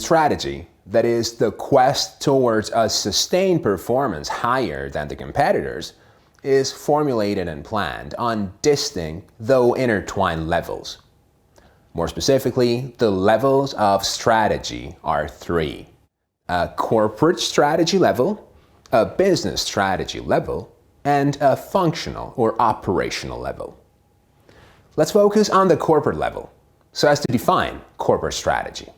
strategy, that is, the quest towards a sustained performance higher than the competitors, is formulated and planned on distinct, though intertwined levels. More specifically, the levels of strategy are three: a corporate strategy level, a business strategy level, and a functional or operational level. Let's focus on the corporate level, so as to define corporate strategy.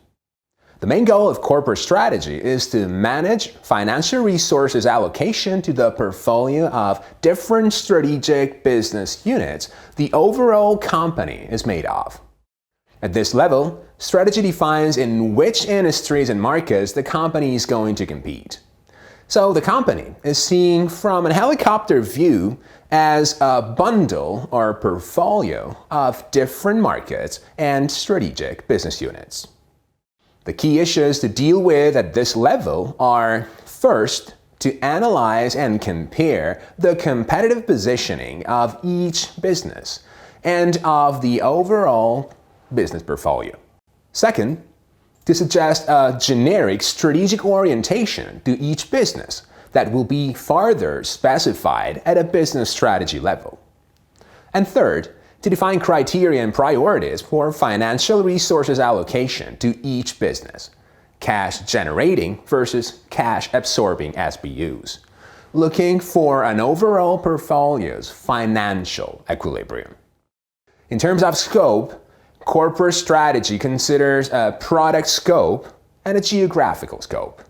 The main goal of corporate strategy is to manage financial resources allocation to the portfolio of different strategic business units the overall company is made of. At this level, strategy defines in which industries and markets the company is going to compete. So the company is seen from a helicopter view as a bundle or portfolio of different markets and strategic business units. The key issues to deal with at this level are, first, to analyze and compare the competitive positioning of each business and of the overall business portfolio. Second, to suggest a generic strategic orientation to each business that will be further specified at a business strategy level. And third, to define criteria and priorities for financial resources allocation to each business, cash generating versus cash absorbing SBUs, looking for an overall portfolio's financial equilibrium. In terms of scope, corporate strategy considers a product scope and a geographical scope.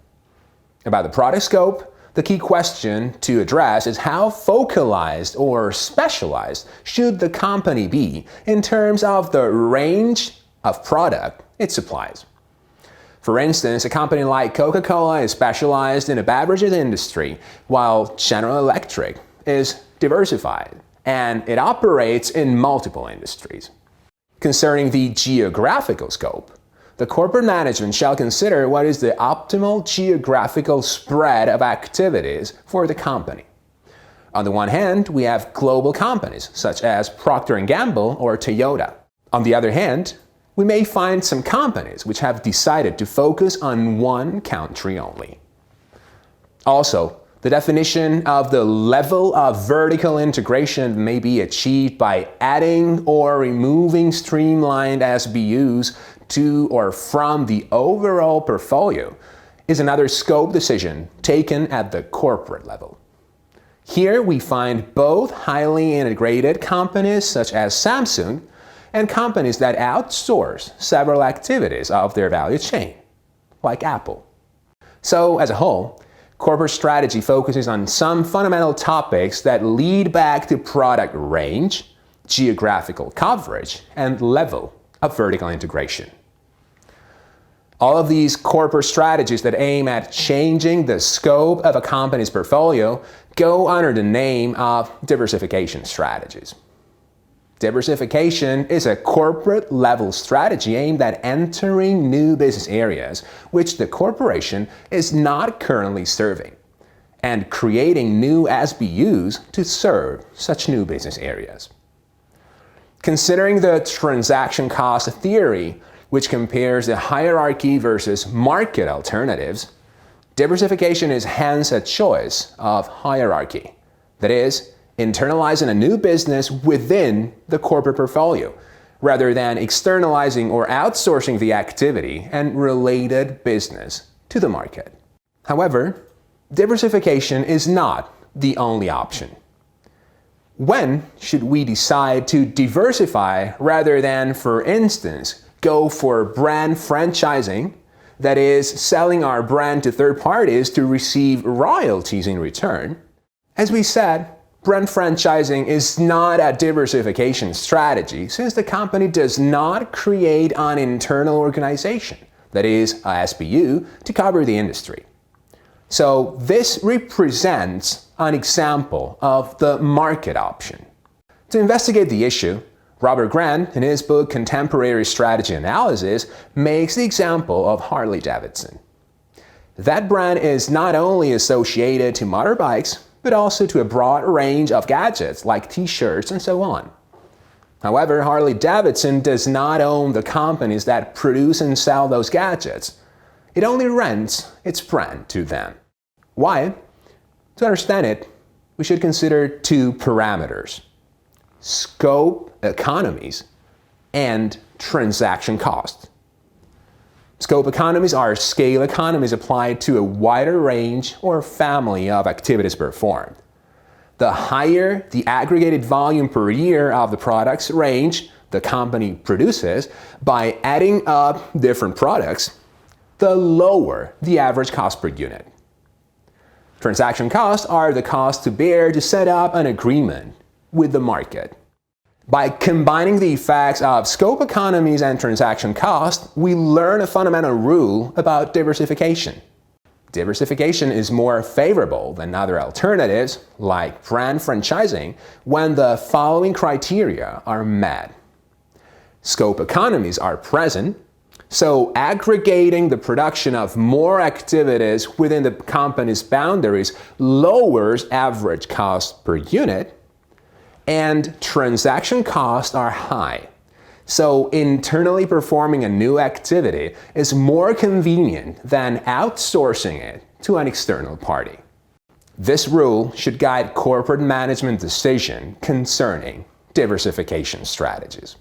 About the product scope, the key question to address is how focalized or specialized should the company be in terms of the range of product it supplies. For instance, a company like Coca-Cola is specialized in the beverages industry, while General Electric is diversified and it operates in multiple industries. Concerning the geographical scope, the corporate management shall consider what is the optimal geographical spread of activities for the company. On the one hand, we have global companies such as Procter & Gamble or Toyota. On the other hand, we may find some companies which have decided to focus on one country only. Also, the definition of the level of vertical integration may be achieved by adding or removing streamlined SBUs to or from the overall portfolio is another scope decision taken at the corporate level. Here we find both highly integrated companies such as Samsung and companies that outsource several activities of their value chain, like Apple. So, as a whole, corporate strategy focuses on some fundamental topics that lead back to product range, geographical coverage, and level of vertical integration. All of these corporate strategies that aim at changing the scope of a company's portfolio go under the name of diversification strategies. Diversification is a corporate level strategy aimed at entering new business areas which the corporation is not currently serving, and creating new SBUs to serve such new business areas. Considering the transaction cost theory, which compares the hierarchy versus market alternatives, diversification is hence a choice of hierarchy, that is, internalizing a new business within the corporate portfolio, rather than externalizing or outsourcing the activity and related business to the market. However, diversification is not the only option. When should we decide to diversify rather than, for instance, go for brand franchising, that is, selling our brand to third parties to receive royalties in return? As we said, brand franchising is not a diversification strategy since the company does not create an internal organization, that is, a SBU, to cover the industry. So this represents an example of the market option. To investigate the issue, Robert Grant, in his book Contemporary Strategy Analysis, makes the example of Harley-Davidson. That brand is not only associated to motorbikes, but also to a broad range of gadgets like t-shirts and so on. However, Harley-Davidson does not own the companies that produce and sell those gadgets. it only rents its brand to them. Why? To understand it, we should consider two parameters: scope economies and transaction costs. Scope economies are scale economies applied to a wider range or family of activities performed. The higher the aggregated volume per year of the products range the company produces by adding up different products, the lower the average cost per unit. Transaction costs are the cost to bear to set up an agreement with the market. By combining the effects of scope economies and transaction costs, we learn a fundamental rule about diversification. Diversification is more favorable than other alternatives, like brand franchising, when the following criteria are met. Scope economies are present, so aggregating the production of more activities within the company's boundaries lowers average cost per unit, and transaction costs are high. So internally performing a new activity is more convenient than outsourcing it to an external party. This rule should guide corporate management decisions concerning diversification strategies.